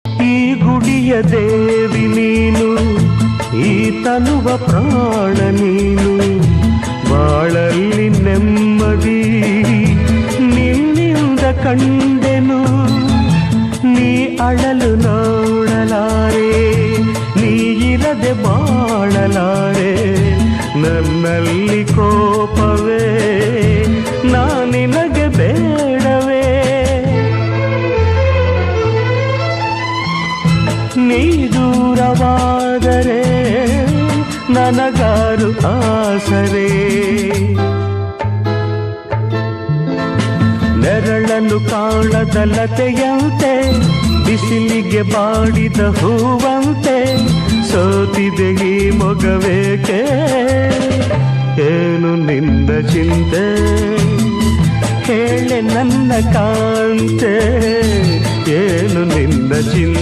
ಈ ಗುಡಿಯ ದೇವಿ ನೀನು, ಈ ತನುವ ಪ್ರಾಣ ನೀನು, ಬಾಳಲ್ಲಿ ನೆಮ್ಮದಿ ನಿನ್ನಿಂದ ಕಂಡೆನು. ನೀ ಅಳಲು ನೋಡಲಾರೆ, ನೀ ಇರದೆ ಬಾಳಲಾರೆ. ನನ್ನಲ್ಲಿ ಕೋಪವೇ ನಾನಿನಗೆ ಬೇಡವೇ. ನೀ ದೂರವಾದರೆ ನನಗಾರು ಆಸರೆ. ನೆರಳನ್ನು ಕಾಣದ ಲತೆಯಂತೆ, ಬಿಸಿಲಿಗೆ ಬಾಡಿದ ಹೂವಂತೆ, ಸೋತಿದೆ ಈ ಮೊಗವೇಕೆ. ಏನು ನಿಂದ ಚಿಂತೆ ಹೇಳೆ ನನ್ನ ಕಾಂತೆ, ಏನು ನಿಂದ ಚಿಂತೆ.